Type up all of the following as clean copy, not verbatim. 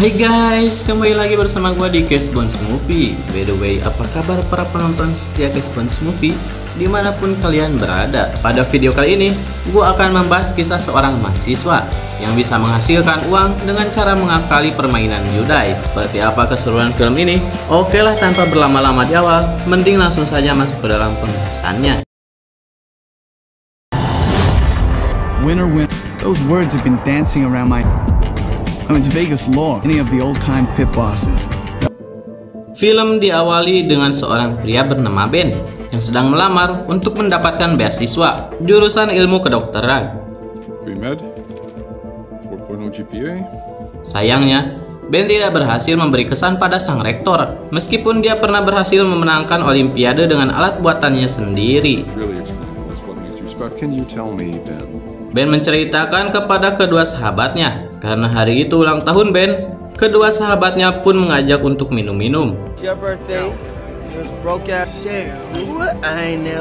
Hai guys, kembali lagi bersama gua di Cashbones Movie. By the way, apa kabar para penonton setia Cashbones Movie dimanapun kalian berada? Pada video kali ini, gua akan membahas kisah seorang mahasiswa yang bisa menghasilkan uang dengan cara mengakali permainan judai. Seperti apa keseruan film ini? Oke lah, tanpa berlama-lama di awal, mending langsung saja masuk ke dalam pembahasannya. Winner, win. Those words have been dancing around my... It's Vegas lore. Any of the old-time pit bosses. Film diawali dengan seorang pria bernama Ben yang sedang melamar untuk mendapatkan beasiswa jurusan ilmu kedokteran. Pre-med, 4.0 GPA. Sayangnya, Ben tidak berhasil memberi kesan pada sang rektor, meskipun dia pernah berhasil memenangkan olimpiade dengan alat buatannya sendiri. Really explain this. What makes you special? Can you tell me, Ben? Ben menceritakan kepada kedua sahabatnya, karena hari itu ulang tahun Ben, kedua sahabatnya pun mengajak untuk minum-minum. Your birthday, yours broke out.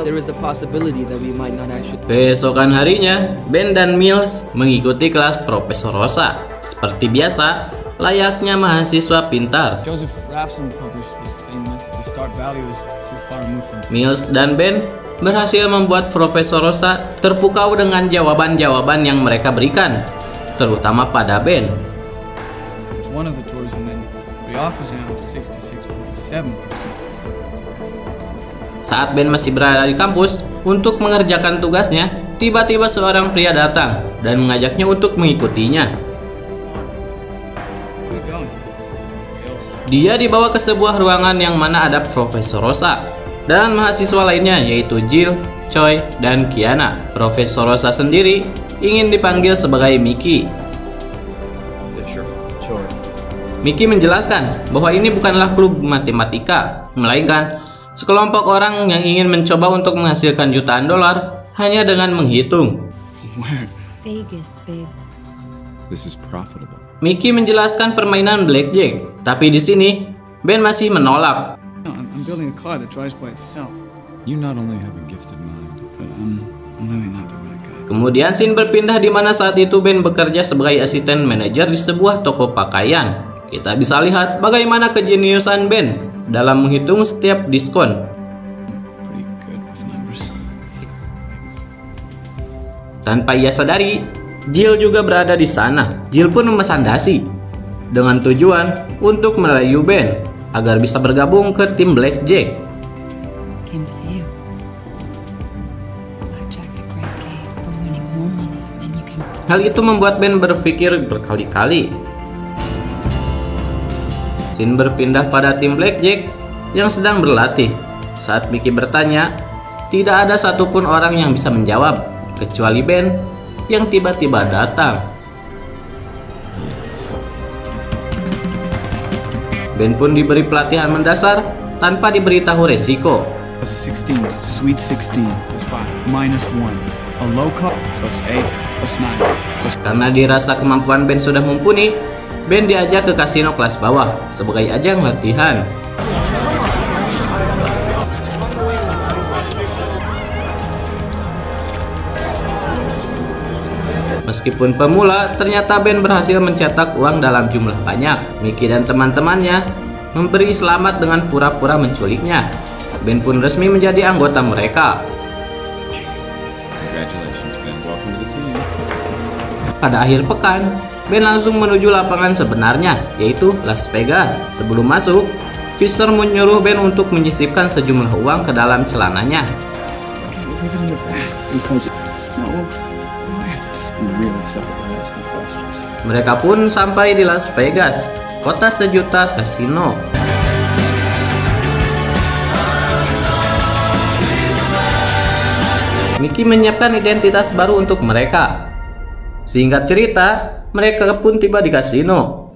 There is a possibility that we might not actually. Besokan harinya, Ben dan Mills mengikuti kelas Profesor Rosa. Seperti biasa, layaknya mahasiswa pintar. Joseph Rafson published the same method. The start value is too far removed from... Mills dan Ben berhasil membuat Profesor Rosa terpukau dengan jawaban-jawaban yang mereka berikan, terutama pada Ben. One of the tours and then the office now is 66.7%. Saat Ben masih berada di kampus untuk mengerjakan tugasnya, tiba-tiba seorang pria datang dan mengajaknya untuk mengikutinya. Dia dibawa ke sebuah ruangan yang mana ada Profesor Rosa dan mahasiswa lainnya, yaitu Jill, Choi, dan Kiana. Profesor Rosa sendiri ingin dipanggil sebagai Mickey. Mickey menjelaskan bahwa ini bukanlah klub matematika, melainkan sekelompok orang yang ingin mencoba untuk menghasilkan jutaan dolar hanya dengan menghitung. Vegas, babe. This is profitable. Mickey menjelaskan permainan blackjack, tapi di sini Ben masih menolak. No, I'm building a car that drives by itself. You not only have a gifted mind, But I'm really not the right guy. Kemudian scene berpindah di mana saat itu Ben bekerja sebagai asisten manajer di sebuah toko pakaian. Kita bisa lihat bagaimana kejeniusan Ben dalam menghitung setiap diskon. Pretty good with numbers. Tanpa ia sadari, Jill juga berada di sana. Jill pun memesan dasi dengan tujuan untuk merayu Ben agar bisa bergabung ke tim blackjack. Came to see you. Blackjack's a great game for winning more money than you can. Hal itu membuat Ben berpikir berkali-kali. Scene berpindah pada tim blackjack yang sedang berlatih. Saat Mickey bertanya, tidak ada satupun orang yang bisa menjawab, kecuali Ben yang tiba-tiba datang. Ben pun diberi pelatihan mendasar tanpa diberitahu resiko. 16, sweet 16 is 5, minus 1. A low car plus 8 plus 9 plus... Karena dirasa kemampuan Ben sudah mumpuni, Ben diajak ke kasino kelas bawah sebagai ajang latihan. Meskipun pemula, ternyata Ben berhasil mencetak uang dalam jumlah banyak. Mickey dan teman-temannya memberi selamat dengan pura-pura menculiknya. Ben pun resmi menjadi anggota mereka. congratulations, Ben. Welcome to the team. Pada akhir pekan, Ben langsung menuju lapangan sebenarnya, yaitu Las Vegas. Sebelum masuk, Fisher menyuruh Ben untuk menyisipkan sejumlah uang ke dalam celananya. Leave it in the back because... No. You really suck at asking questions. Mereka pun sampai di Las Vegas, kota sejuta kasino. Mickey menyiapkan identitas baru untuk mereka. Singkat cerita, mereka pun tiba di kasino.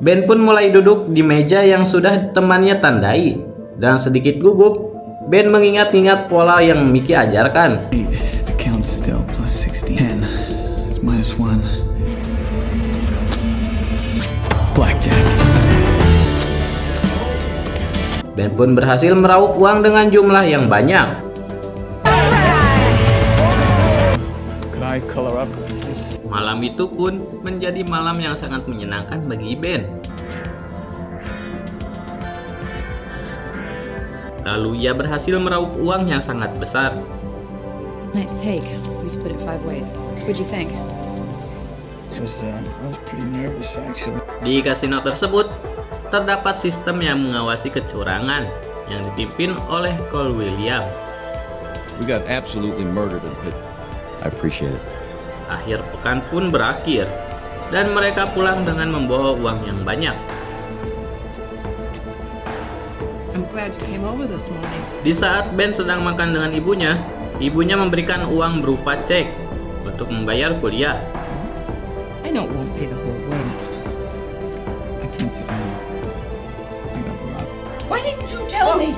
Ben pun mulai duduk di meja yang sudah temannya tandai. Dan sedikit gugup, Ben mengingat-ingat pola yang Mickey ajarkan. The count still plus 16. 10 is minus 1. Blackjack. Ben pun berhasil meraup uang dengan jumlah yang banyak. Could I color up Malam itu pun menjadi malam yang sangat menyenangkan bagi Ben. Lalu ia berhasil meraup uang yang sangat besar. Nice take. We split it 5 ways. What'd you think? I was pretty nervous, actually. Di kasino tersebut, terdapat sistem yang mengawasi kecurangan yang dipimpin oleh Cole Williams. We got absolutely murdered in pit. I appreciate it. Akhir pekan pun berakhir, dan mereka pulang dengan membawa uang yang banyak. I'm glad you came over this morning. Di saat Ben sedang makan dengan ibunya, ibunya memberikan uang berupa cek untuk membayar kuliah. I know it won't pay the whole way. I can't tell you. I got robbed. Why didn't you tell me?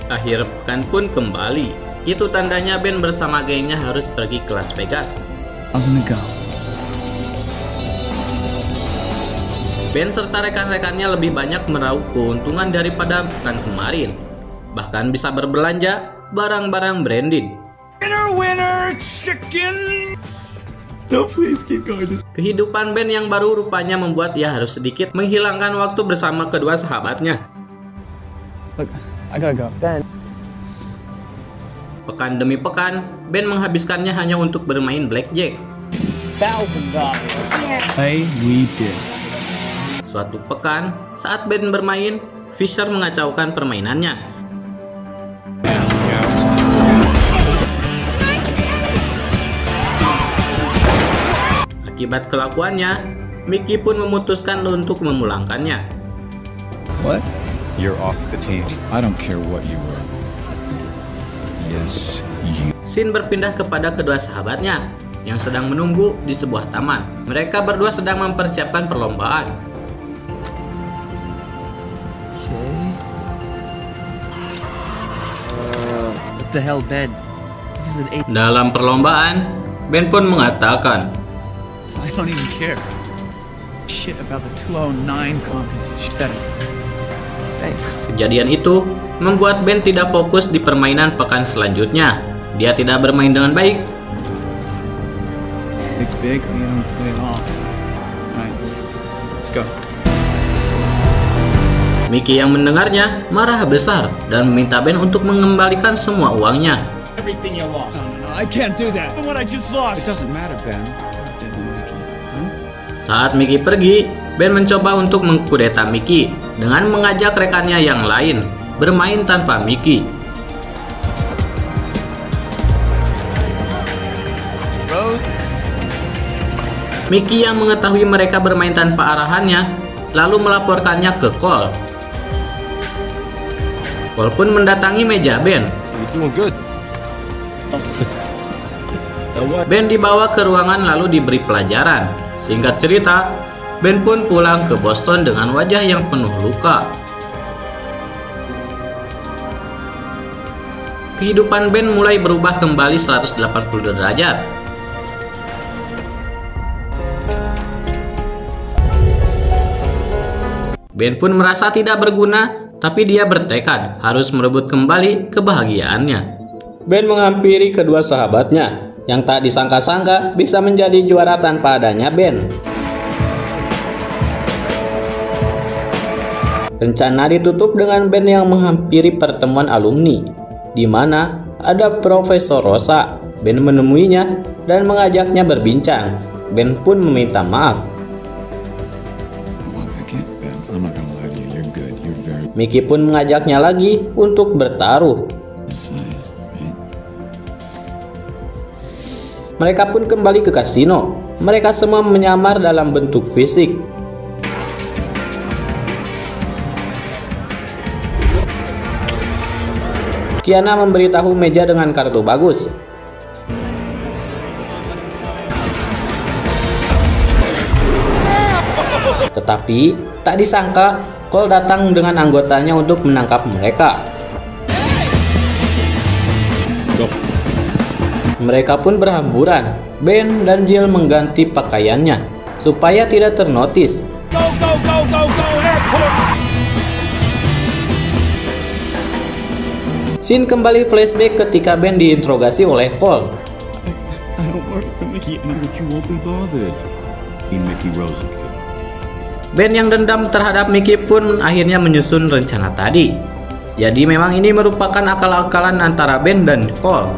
Akhir pekan pun kembali. Itu tandanya Ben bersama gengnya harus pergi ke Las Vegas. I was gonna go. Ben serta rekan-rekannya lebih banyak meraup keuntungan daripada pekan kemarin. Bahkan bisa berbelanja barang-barang branded. Winner, chicken! No, please keep going. Kehidupan Ben yang baru rupanya membuat ia harus sedikit menghilangkan waktu bersama kedua sahabatnya. Look, I gotta go. Ben. Pekan demi pekan, Ben menghabiskannya hanya untuk bermain blackjack. $1,000. Hey, we did. Suatu pekan, saat Ben bermain, Fisher mengacaukan permainannya. Akibat kelakuannya, Mickey pun memutuskan untuk memulangkannya. What? You're off the team. I don't care what you were. Yes, you. Scene berpindah kepada kedua sahabatnya yang sedang menunggu di sebuah taman. Mereka berdua sedang mempersiapkan perlombaan. What the hell, Ben? This is an 8. Dalam perlombaan, Ben pun mengatakan, I don't even care. Shit about the 209 competition. Thanks. kejadian itu membuat Ben tidak fokus di permainan pekan selanjutnya. Dia tidak bermain dengan baik. It's big, you don't play it off. Alright, let's go. Mickey yang mendengarnya marah besar dan meminta Ben untuk mengembalikan semua uangnya. Everything you lost. No, I can't do that. What I just lost. It doesn't matter, Ben. Saat Mickey pergi, Ben mencoba untuk mengkudeta Mickey dengan mengajak rekannya yang lain bermain tanpa Mickey. Mickey yang mengetahui mereka bermain tanpa arahannya, lalu melaporkannya ke Cole. Cole pun mendatangi meja Ben. You're doing good. Ben dibawa ke ruangan lalu diberi pelajaran. Singkat cerita, Ben pun pulang ke Boston dengan wajah yang penuh luka. Kehidupan Ben mulai berubah kembali 180 derajat. Ben pun merasa tidak berguna, tapi dia bertekad harus merebut kembali kebahagiaannya. Ben menghampiri kedua sahabatnya yang tak disangka-sangka bisa menjadi juara tanpa adanya Ben. Rencana ditutup dengan Ben yang menghampiri pertemuan alumni, di mana ada Profesor Rosa. Ben menemuinya dan mengajaknya berbincang. Ben pun meminta maaf. I'm not gonna lie to you. You're good. You're very. Mickey pun mengajaknya lagi untuk bertaruh. Mereka pun kembali ke kasino. Mereka semua menyamar dalam bentuk fisik. Kiana memberitahu meja dengan kartu bagus. Tetapi tak disangka Cole datang dengan anggotanya untuk menangkap mereka. Mereka pun berhamburan. Ben dan Jill mengganti pakaiannya supaya tidak ternotis. Scene kembali flashback ketika Ben diinterogasi oleh Cole. don't work for Mickey anymore. But you won't be bothered. Mickey Rosenkind. Ben yang dendam terhadap Mickey pun akhirnya menyusun rencana tadi. Jadi memang ini merupakan akal-akalan antara Ben dan Cole.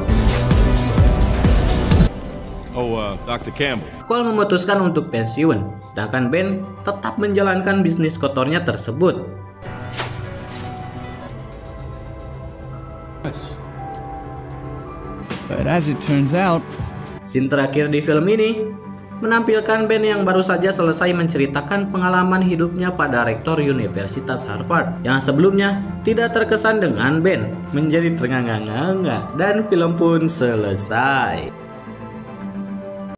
Dr. Campbell. Cole memutuskan untuk pensiun, sedangkan Ben tetap menjalankan bisnis kotornya tersebut. But as it turns out, Scene terakhir di film ini menampilkan Ben yang baru saja selesai menceritakan pengalaman hidupnya pada rektor Universitas Harvard yang sebelumnya tidak terkesan dengan Ben menjadi ternganga-nganga dan film pun selesai.